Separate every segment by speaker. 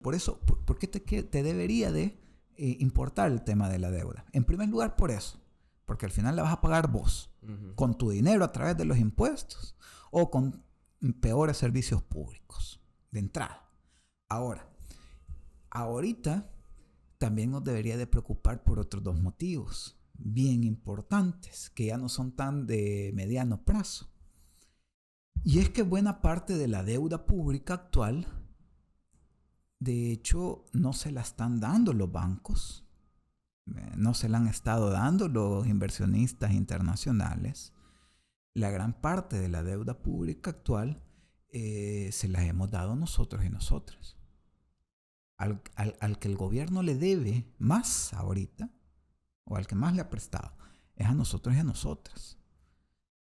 Speaker 1: Por eso, ¿por qué te debería de importar el tema de la deuda? En primer lugar, por eso. Porque al final la vas a pagar vos. Con tu dinero a través de los impuestos o con peores servicios públicos. De entrada. Ahorita también nos debería de preocupar por otros dos motivos bien importantes, que ya no son tan de mediano plazo. Y es que buena parte de la deuda pública actual, de hecho, no se la están dando los bancos, no se la han estado dando los inversionistas internacionales. La gran parte de la deuda pública actual se la hemos dado nosotros y nosotras. Al que el gobierno le debe más ahorita, o al que más le ha prestado, es a nosotros y a nosotras.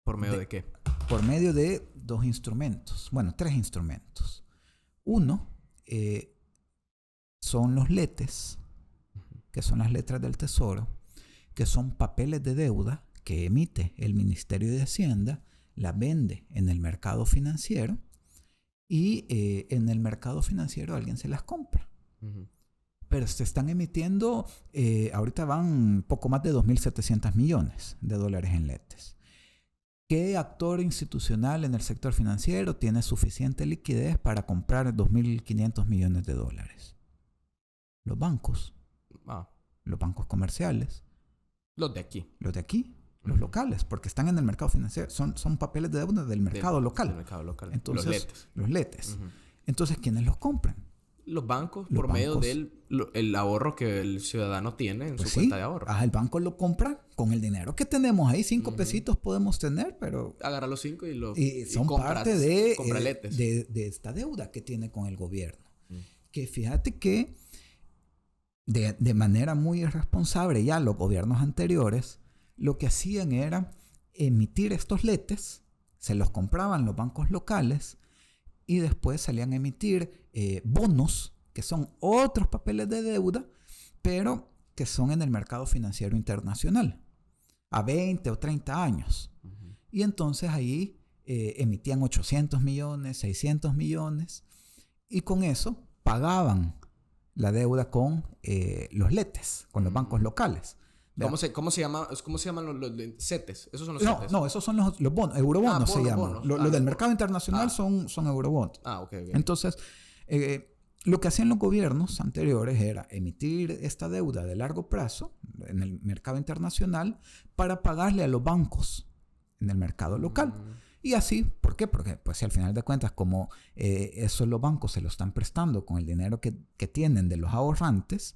Speaker 2: ¿Por medio de qué?
Speaker 1: Por medio de dos instrumentos. Bueno, tres instrumentos. Uno son los letes, que son las letras del Tesoro, que son papeles de deuda que emite el Ministerio de Hacienda, las vende en el mercado financiero y en el mercado financiero alguien se las compra. Pero se están emitiendo, ahorita van poco más de 2.700 millones de dólares en letes. ¿Qué actor institucional en el sector financiero tiene suficiente liquidez para comprar 2.500 millones de dólares? Los bancos. Los bancos comerciales.
Speaker 2: Los de aquí.
Speaker 1: Los locales, porque están en el mercado financiero. Son papeles de deuda del mercado local.
Speaker 2: Del mercado local.
Speaker 1: Entonces, los letes. Entonces, ¿quiénes los compran?
Speaker 2: Los bancos, por medio del ahorro que el ciudadano tiene en su cuenta de ahorro.
Speaker 1: El banco lo compra con el dinero que tenemos ahí. 5 pesitos podemos tener, pero...
Speaker 2: Agarra los 5
Speaker 1: y son parte de esta deuda que tiene con el gobierno. Que fíjate que de manera muy irresponsable ya los gobiernos anteriores lo que hacían era emitir estos letes, se los compraban los bancos locales y después salían a emitir bonos, que son otros papeles de deuda, pero que son en el mercado financiero internacional, a 20 o 30 años. Y entonces ahí emitían 800 millones, 600 millones, y con eso pagaban la deuda con los letes, con los bancos locales.
Speaker 2: ¿Cómo se llaman los CETES? ¿Esos son los CETES?
Speaker 1: No, esos son los bonos. Eurobonos se llaman. Los del mercado internacional son eurobonos.
Speaker 2: Okay.
Speaker 1: Entonces, lo que hacían los gobiernos anteriores era emitir esta deuda de largo plazo en el mercado internacional para pagarle a los bancos en el mercado local. Y así, ¿por qué? Porque pues, si al final de cuentas, como esos los bancos se lo están prestando con el dinero que tienen de los ahorrantes,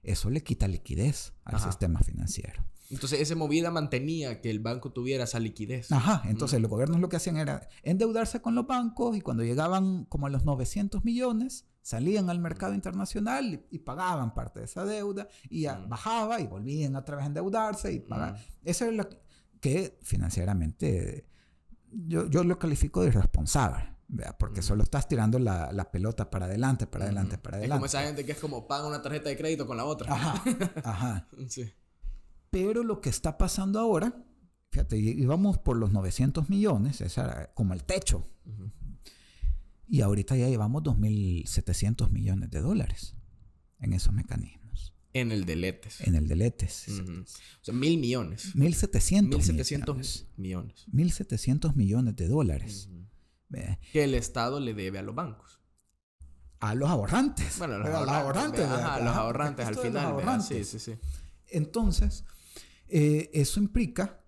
Speaker 1: eso le quita liquidez al sistema financiero.
Speaker 2: Entonces, esa movida mantenía que el banco tuviera esa liquidez.
Speaker 1: Entonces, los gobiernos lo que hacían era endeudarse con los bancos y cuando llegaban como a los 900 millones, salían al mercado internacional y pagaban parte de esa deuda y ya bajaba y volvían otra vez a endeudarse y pagaban. Eso es lo que financieramente yo lo califico de irresponsable. Porque solo estás tirando la pelota para adelante. Es
Speaker 2: como esa gente que es como paga una tarjeta de crédito con la otra.
Speaker 1: Sí. Pero lo que está pasando ahora, fíjate, íbamos por los 900 millones, ese era como el techo. Y ahorita ya llevamos 2.700 millones de dólares en esos mecanismos.
Speaker 2: En el de letes. O sea, 1.000 millones.
Speaker 1: 1.700
Speaker 2: millones.
Speaker 1: 1.700 millones de dólares.
Speaker 2: Que el Estado le debe a los bancos.
Speaker 1: A los ahorrantes.
Speaker 2: Bueno, a los ahorrantes. Los ahorrantes al final. Sí.
Speaker 1: Entonces, eso implica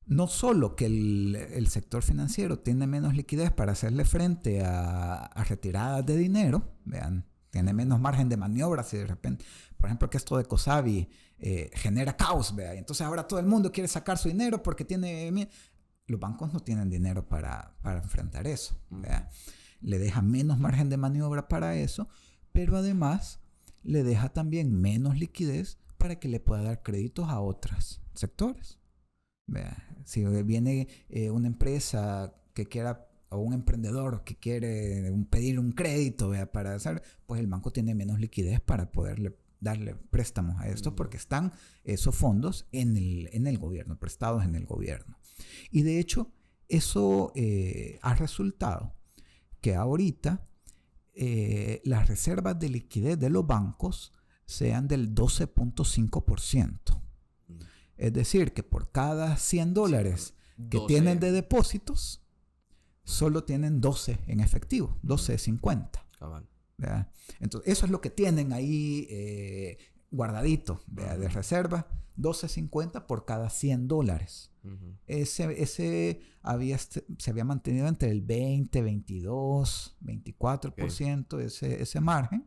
Speaker 1: no solo que el sector financiero tiene menos liquidez para hacerle frente a retiradas de dinero, tiene menos margen de maniobra si de repente, por ejemplo, que esto de COSAVI genera caos, y entonces ahora todo el mundo quiere sacar su dinero porque tiene... Los bancos no tienen dinero para enfrentar eso. Le deja menos margen de maniobra para eso, pero además le deja también menos liquidez para que le pueda dar créditos a otros sectores. Si viene una empresa que quiera, o un emprendedor que quiere pedir un crédito para hacer, pues el banco tiene menos liquidez para poderle darle préstamos a esto porque están esos fondos en el gobierno, prestados en el gobierno. Y de hecho, eso ha resultado que ahorita las reservas de liquidez de los bancos sean del 12.5%. Es decir, que por cada $100 que tienen de depósitos, solo tienen 12 en efectivo, 12.50. ¿Verdad? Entonces, eso es lo que tienen ahí guardadito, ¿verdad? De reserva, 12.50 por cada $100. Ese se había mantenido entre el 20, 22, 24%, ese margen,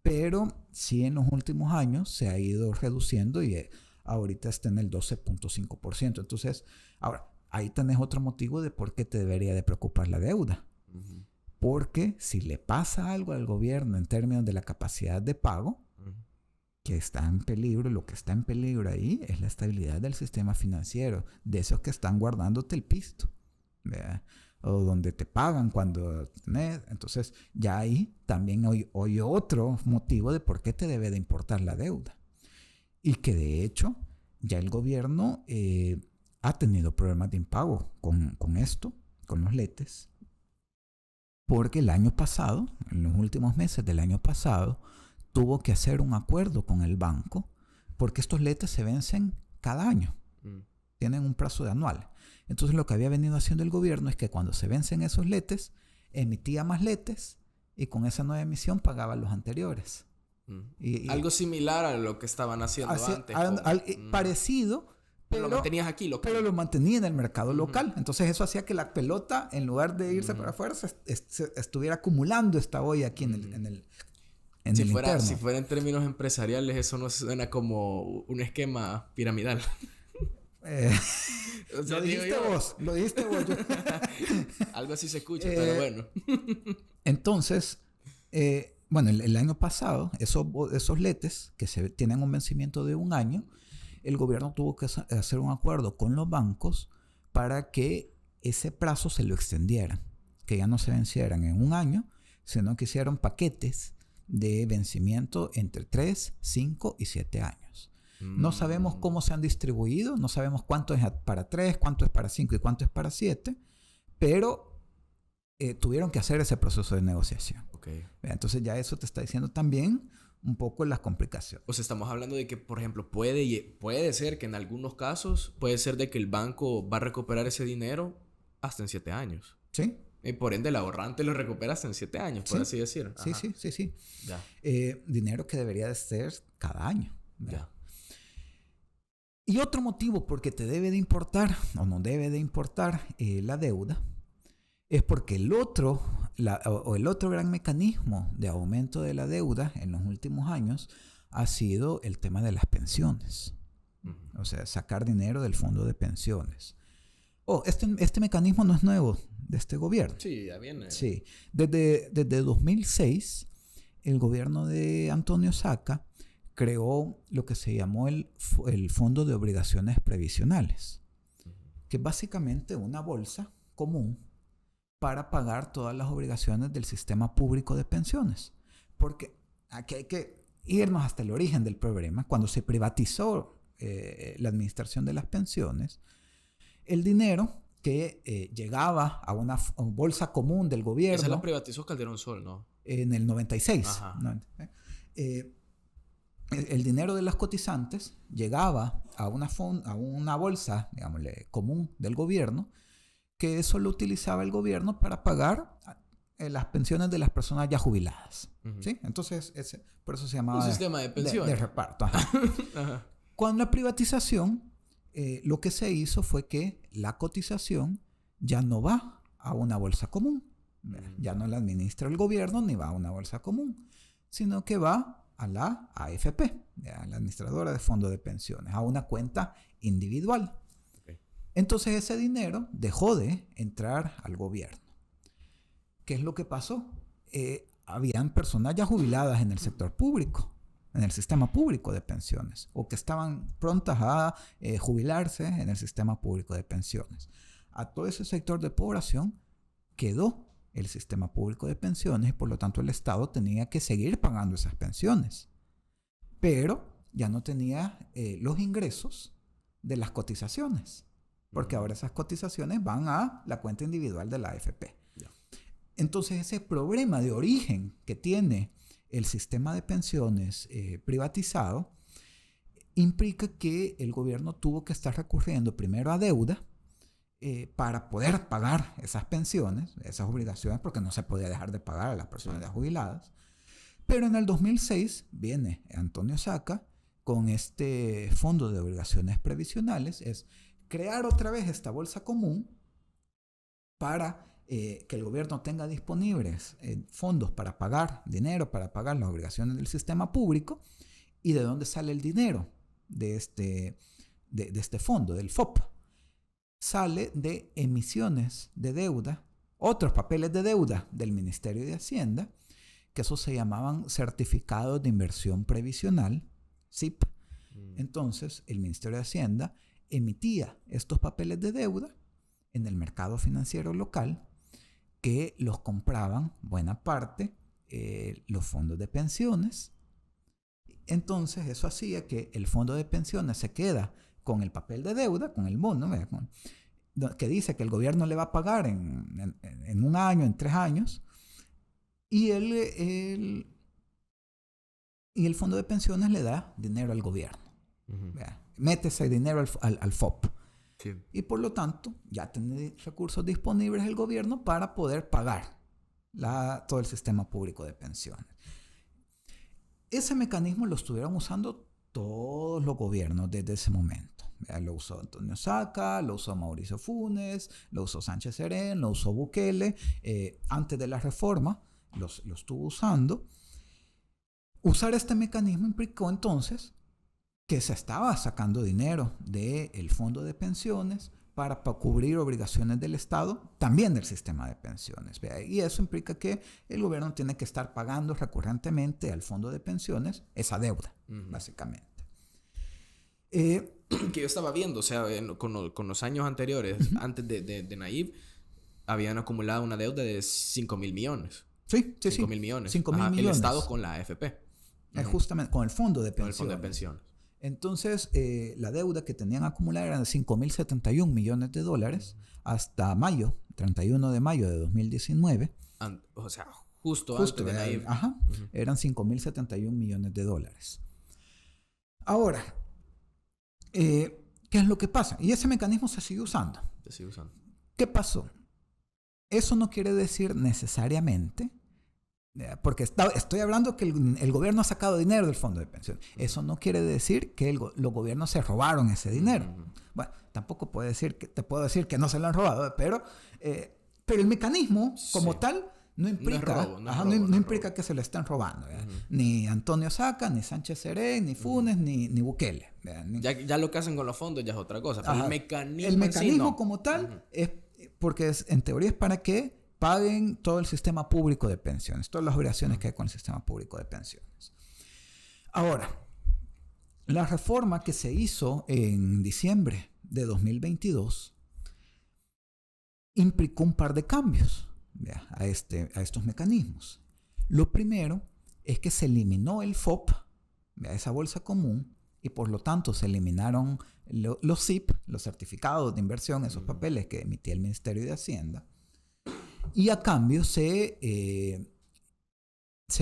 Speaker 1: pero sí en los últimos años se ha ido reduciendo y ahorita está en el 12.5%. Entonces, ahora, ahí tenés otro motivo de por qué te debería de preocupar la deuda. Porque si le pasa algo al gobierno en términos de la capacidad de pago, que está en peligro, lo que está en peligro ahí es la estabilidad del sistema financiero, de esos que están guardándote el pisto, ¿verdad? O donde te pagan cuando tenés. Entonces, ya ahí también hay otro motivo de por qué te debe de importar la deuda. Y que de hecho, ya el gobierno ha tenido problemas de impago con esto, con los letes. Porque el año pasado, en los últimos meses del año pasado, tuvo que hacer un acuerdo con el banco porque estos letes se vencen cada año. Tienen un plazo de anual. Entonces lo que había venido haciendo el gobierno es que cuando se vencen esos letes, emitía más letes y con esa nueva emisión pagaba los anteriores.
Speaker 2: Algo similar a lo que estaban haciendo antes.
Speaker 1: Parecido.
Speaker 2: Pero lo mantenías aquí local.
Speaker 1: Pero lo mantenía en el mercado local. Entonces eso hacía que la pelota, en lugar de irse para afuera, se estuviera acumulando esta olla aquí en el interno.
Speaker 2: Si fuera en términos empresariales, eso no suena como un esquema piramidal.
Speaker 1: O sea, lo dijiste vos.
Speaker 2: Algo así se escucha, pero bueno.
Speaker 1: Entonces, bueno, el año pasado, esos letes que tienen un vencimiento de 1 año, el gobierno tuvo que hacer un acuerdo con los bancos para que ese plazo se lo extendieran, que ya no se vencieran en 1 año, sino que hicieron paquetes de vencimiento entre 3, 5 y 7 años. No sabemos cómo se han distribuido, no sabemos cuánto es para 3, cuánto es para 5 y cuánto es para 7, pero tuvieron que hacer ese proceso de negociación. Entonces ya eso te está diciendo también un poco las complicaciones.
Speaker 2: O sea, estamos hablando de que, por ejemplo, puede ser que en algunos casos, puede ser de que el banco va a recuperar ese dinero hasta en 7 años.
Speaker 1: Sí.
Speaker 2: Y por ende, el ahorrante lo recupera hasta en 7 años, por así decir.
Speaker 1: Sí.
Speaker 2: Ya.
Speaker 1: Dinero que debería de ser cada año.
Speaker 2: Ya.
Speaker 1: Y otro motivo por qué te debe de importar o no debe de importar la deuda es porque el otro gran mecanismo de aumento de la deuda en los últimos años ha sido el tema de las pensiones. O sea, sacar dinero del fondo de pensiones. Este mecanismo no es nuevo de este gobierno.
Speaker 2: Sí, ya viene.
Speaker 1: Sí. Desde 2006, el gobierno de Antonio Saca creó lo que se llamó el Fondo de Obligaciones Previsionales, que es básicamente una bolsa común para pagar todas las obligaciones del sistema público de pensiones. Porque aquí hay que irnos hasta el origen del problema. Cuando se privatizó la administración de las pensiones, el dinero que llegaba a una bolsa común del gobierno...
Speaker 2: Esa la privatizó Calderón Sol, ¿no?
Speaker 1: En el 96.
Speaker 2: Ajá.
Speaker 1: El dinero de las cotizantes llegaba a una bolsa, digámosle, común del gobierno, que eso lo utilizaba el gobierno para pagar las pensiones de las personas ya jubiladas. ¿Sí? Entonces, por eso se llamaba...
Speaker 2: Un sistema de pensiones.
Speaker 1: De reparto. Ajá. Con la privatización, lo que se hizo fue que la cotización ya no va a una bolsa común. Ya no la administra el gobierno ni va a una bolsa común, sino que va a la AFP, a la administradora de fondo de pensiones, a una cuenta individual. Entonces ese dinero dejó de entrar al gobierno. ¿Qué es lo que pasó? Habían personas ya jubiladas en el sector público, en el sistema público de pensiones, o que estaban prontas a jubilarse en el sistema público de pensiones. A todo ese sector de población quedó el sistema público de pensiones y por lo tanto el Estado tenía que seguir pagando esas pensiones. Pero ya no tenía los ingresos de las cotizaciones, porque ahora esas cotizaciones van a la cuenta individual de la AFP. Entonces ese problema de origen que tiene el sistema de pensiones privatizado implica que el gobierno tuvo que estar recurriendo primero a deuda para poder pagar esas pensiones, esas obligaciones, porque no se podía dejar de pagar a las personas ya jubiladas. Pero en el 2006 viene Antonio Saca con este fondo de obligaciones previsionales, es crear otra vez esta bolsa común para que el gobierno tenga disponibles fondos para pagar dinero, para pagar las obligaciones del sistema público. ¿Y de dónde sale el dinero de este fondo, del FOP? Sale de emisiones de deuda, otros papeles de deuda del Ministerio de Hacienda, que esos se llamaban certificados de inversión previsional, CIP. Entonces, el Ministerio de Hacienda emitía estos papeles de deuda en el mercado financiero local, que los compraban buena parte los fondos de pensiones. Entonces, eso hacía que el fondo de pensiones se queda con el papel de deuda, con el bono, que dice que el gobierno le va a pagar en un año, en 3 años, y el fondo de pensiones le da dinero al gobierno. Mete ese dinero al FOP.
Speaker 2: Sí.
Speaker 1: Y por lo tanto, ya tiene recursos disponibles el gobierno para poder pagar todo el sistema público de pensiones. Ese mecanismo lo estuvieron usando todos los gobiernos desde ese momento. Lo usó Antonio Saca, lo usó Mauricio Funes, lo usó Sánchez Serén, lo usó Bukele. Antes de la reforma lo estuvo usando. Usar este mecanismo implicó entonces que se estaba sacando dinero del fondo de pensiones para cubrir obligaciones del Estado, también del sistema de pensiones. Y eso implica que el gobierno tiene que estar pagando recurrentemente al fondo de pensiones esa deuda, básicamente.
Speaker 2: Que yo estaba viendo, o sea, con los años anteriores, antes de Nayib, habían acumulado una deuda de 5.000 millones.
Speaker 1: Sí.
Speaker 2: 5.000 millones.
Speaker 1: 5.000 millones.
Speaker 2: El Estado con la AFP.
Speaker 1: Justamente, con el fondo de pensiones.
Speaker 2: Con el fondo de pensiones.
Speaker 1: Entonces, la deuda que tenían acumulada era de 5.071 millones de dólares hasta mayo, 31 de mayo de 2019.
Speaker 2: O sea, justo antes de Nayib.
Speaker 1: Eran 5.071 millones de dólares. Ahora, ¿qué es lo que pasa? Y ese mecanismo se sigue usando. ¿Qué pasó? Eso no quiere decir necesariamente, porque estoy hablando que el gobierno ha sacado dinero del fondo de pensiones. Eso no quiere decir que los gobiernos se robaron ese dinero. Bueno, tampoco te puedo decir que no se lo han robado, pero el mecanismo como tal no implica, no implica que se lo estén robando. Ni Antonio Saca, ni Sánchez Serén, ni Funes, ni Bukele.
Speaker 2: Ya lo que hacen con los fondos ya es otra cosa. Pero el
Speaker 1: mecanismo como tal es porque en teoría es para que paguen todo el sistema público de pensiones, todas las obligaciones que hay con el sistema público de pensiones. Ahora, la reforma que se hizo en diciembre de 2022 implicó un par de cambios a estos mecanismos. Lo primero es que se eliminó el FOP, esa bolsa común, y por lo tanto se eliminaron los CIP, los certificados de inversión, esos papeles que emitía el Ministerio de Hacienda. Y a cambio se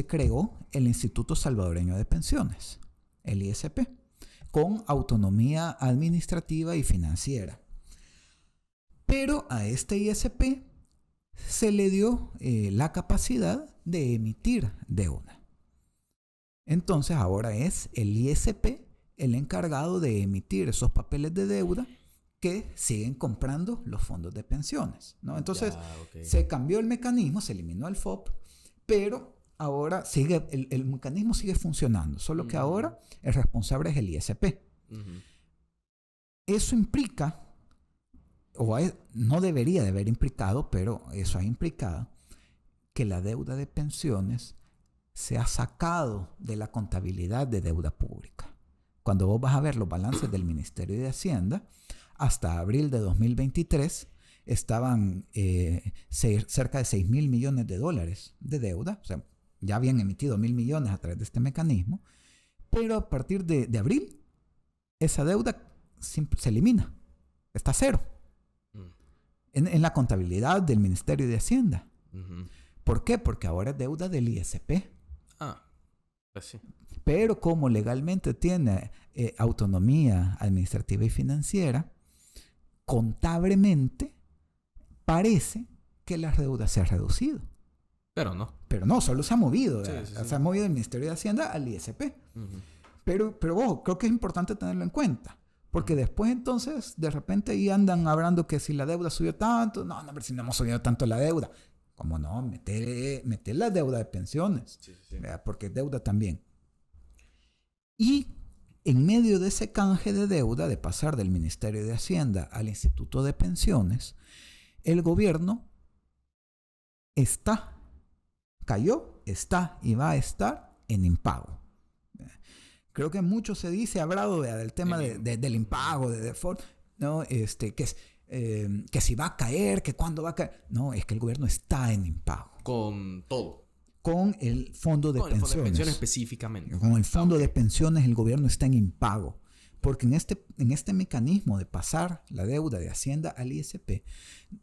Speaker 1: creó el Instituto Salvadoreño de Pensiones, el ISP, con autonomía administrativa y financiera. Pero a este ISP se le dio la capacidad de emitir deuda. Entonces ahora es el ISP el encargado de emitir esos papeles de deuda que siguen comprando los fondos de pensiones, ¿no? Entonces, se cambió el mecanismo, se eliminó el FOP, pero ahora el mecanismo sigue funcionando, solo que ahora el responsable es el ISP. Eso implica, no debería de haber implicado, pero eso ha implicado que la deuda de pensiones se ha sacado de la contabilidad de deuda pública. Cuando vos vas a ver los balances del Ministerio de Hacienda, hasta abril de 2023 estaban cerca de 6.000 millones de dólares de deuda. O sea, ya habían emitido 1.000 millones a través de este mecanismo. Pero a partir de abril, esa deuda se elimina. Está a cero. En la contabilidad del Ministerio de Hacienda. ¿Por qué? Porque ahora es deuda del ISP.
Speaker 2: Ah, pues sí.
Speaker 1: Pero como legalmente tiene autonomía administrativa y financiera, contablemente parece que la deuda se ha reducido.
Speaker 2: Pero no.
Speaker 1: Pero no, solo se ha movido.
Speaker 2: Sí, sí, sí.
Speaker 1: Se ha movido del Ministerio de Hacienda al ISP.
Speaker 2: Uh-huh.
Speaker 1: Pero ojo, creo que es importante tenerlo en cuenta. Porque después entonces, de repente ahí andan hablando que si la deuda subió tanto. No, pero si no hemos subido tanto la deuda. ¿Cómo no? Meter la deuda de pensiones.
Speaker 2: Sí, sí.
Speaker 1: Porque es deuda también. Y en medio de ese canje de deuda, de pasar del Ministerio de Hacienda al Instituto de Pensiones, el gobierno cayó, está y va a estar en impago. Creo que mucho se dice, ha hablado del tema del impago, de default, ¿no? Que si va a caer, que cuándo va a caer. No, es que el gobierno está en impago.
Speaker 2: Con todo.
Speaker 1: Con el fondo de pensiones. Con el fondo de pensiones
Speaker 2: específicamente.
Speaker 1: Con el fondo de pensiones el gobierno está en impago. Porque en este mecanismo de pasar la deuda de Hacienda al ISP,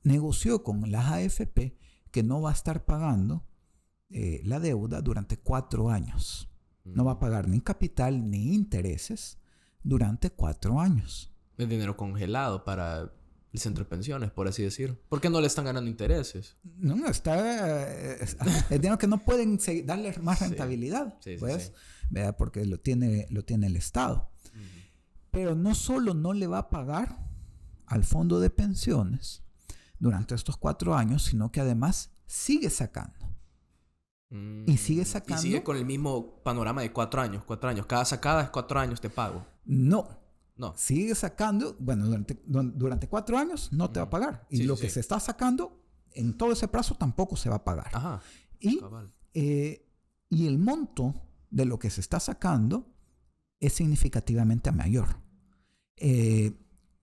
Speaker 1: negoció con las AFP que no va a estar pagando la deuda durante 4 años. No va a pagar ni capital ni intereses durante 4 años.
Speaker 2: Es dinero congelado para el centro de pensiones, por así decir. ¿Por qué no le están ganando intereses?
Speaker 1: No, es dinero que no pueden darle más rentabilidad,
Speaker 2: sí,
Speaker 1: pues,
Speaker 2: sí.
Speaker 1: ¿verdad? Porque lo tiene el Estado. Uh-huh. Pero no solo no le va a pagar al fondo de pensiones durante estos 4 años, sino que además sigue sacando. Y sigue sacando.
Speaker 2: Y sigue con el mismo panorama de 4 años. 4 años. Cada sacada es 4 años te pago.
Speaker 1: No. Sigue sacando. Bueno, durante 4 años no te va a pagar. Y lo que se está sacando en todo ese plazo tampoco se va a pagar.
Speaker 2: Ajá.
Speaker 1: Y el monto de lo que se está sacando es significativamente mayor.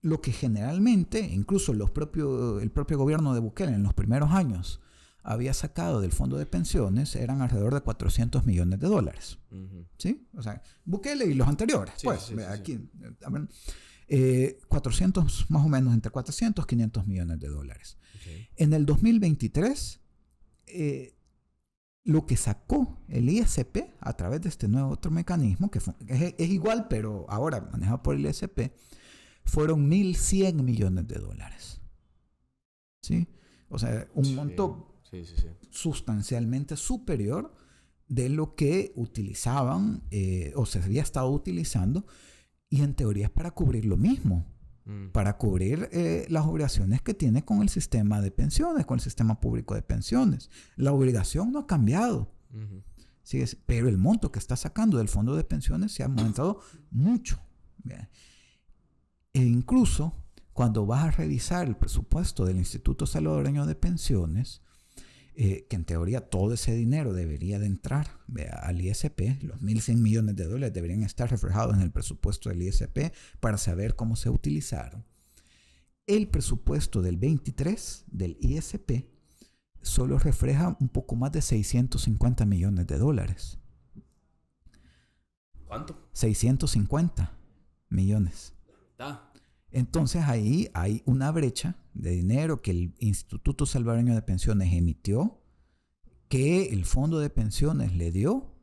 Speaker 1: Lo que generalmente, incluso el propio gobierno de Bukele en los primeros años había sacado del fondo de pensiones eran alrededor de $400 millones.
Speaker 2: Uh-huh.
Speaker 1: ¿Sí? O sea, Bukele y los anteriores. Aquí, 400 más o menos, entre 400 y 500 millones de dólares. Okay. En el 2023, lo que sacó el ISP a través de este nuevo otro mecanismo, que es igual, pero ahora manejado por el ISP, fueron 1.100 millones de dólares. ¿Sí? O sea, un monto sustancialmente superior de lo que utilizaban o se había estado utilizando, y en teoría es para cubrir lo mismo, para cubrir las obligaciones que tiene con el sistema de pensiones, con el sistema público de pensiones. La obligación no ha cambiado, ¿sí? Pero el monto que está sacando del fondo de pensiones se ha aumentado mucho. Bien. E incluso cuando vas a revisar el presupuesto del Instituto Salvadoreño de Pensiones, que en teoría todo ese dinero debería de entrar al ISP, los 1.100 millones de dólares deberían estar reflejados en el presupuesto del ISP para saber cómo se utilizaron. El presupuesto del 23 del ISP solo refleja un poco más de 650 millones de dólares.
Speaker 2: ¿Cuánto?
Speaker 1: 650 millones. Entonces ahí hay una brecha de dinero que el Instituto Salvadoreño de Pensiones emitió, que el fondo de pensiones le dio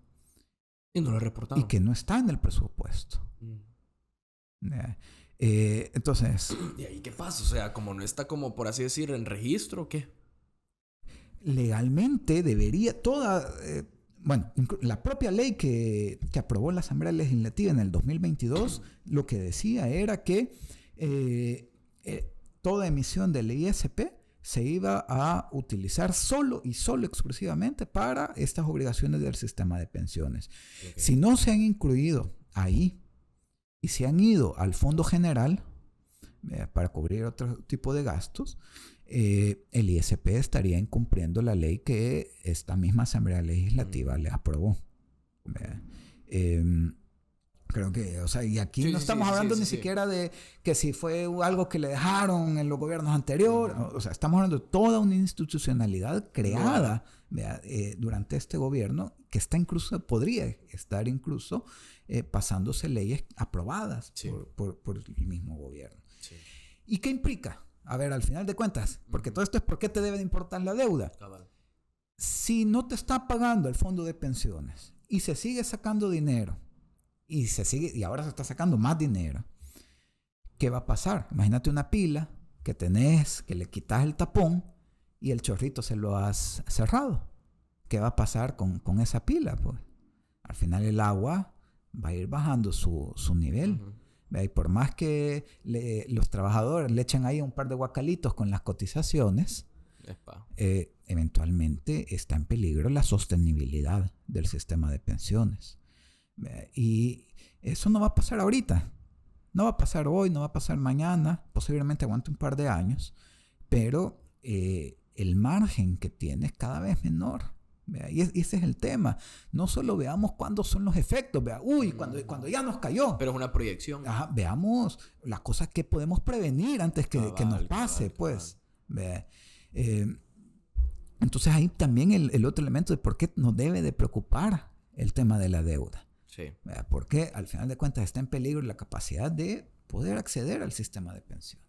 Speaker 2: y no lo reportaron,
Speaker 1: y que no está en el presupuesto. Entonces,
Speaker 2: ¿y ahí qué pasa? O sea, como no está, como por así decir, en registro, ¿qué?
Speaker 1: Legalmente debería la propia ley que aprobó la Asamblea Legislativa en el 2022 lo que decía era que toda emisión del ISP se iba a utilizar solo exclusivamente para estas obligaciones del sistema de pensiones. Okay. Si no se han incluido ahí y se han ido al fondo general para cubrir otro tipo de gastos, el ISP estaría incumpliendo la ley que esta misma Asamblea Legislativa le aprobó. Creo que, o sea, y aquí no estamos hablando ni siquiera de que si fue algo que le dejaron en los gobiernos anteriores, o sea, estamos hablando de toda una institucionalidad creada durante este gobierno que podría estar incluso pasándose leyes aprobadas por el mismo gobierno. Sí. ¿Y qué implica? A ver, al final de cuentas, porque todo esto es por qué te debe de importar la deuda.
Speaker 2: Cabal.
Speaker 1: si no te está pagando el fondo de pensiones y se sigue sacando dinero y ahora se está sacando más dinero, ¿qué va a pasar? Imagínate una pila que tenés, que le quitas el tapón y el chorrito se lo has cerrado. ¿Qué va a pasar con esa pila? Pues al final el agua va a ir bajando su nivel. Y por más que los trabajadores le echen ahí un par de guacalitos con las cotizaciones, eventualmente está en peligro la sostenibilidad del sistema de pensiones. Y eso no va a pasar ahorita. No va a pasar hoy, no va a pasar mañana. Posiblemente aguante un par de años. Pero el margen que tiene es cada vez menor. Y ese es el tema. No solo veamos cuándo son los efectos. Cuando ya nos cayó.
Speaker 2: Pero es una proyección.
Speaker 1: Veamos las cosas que podemos prevenir antes que nos pase. Pues. Entonces ahí también el otro elemento de por qué nos debe de preocupar el tema de la deuda.
Speaker 2: Sí.
Speaker 1: Porque al final de cuentas está en peligro la capacidad de poder acceder al sistema de pensiones.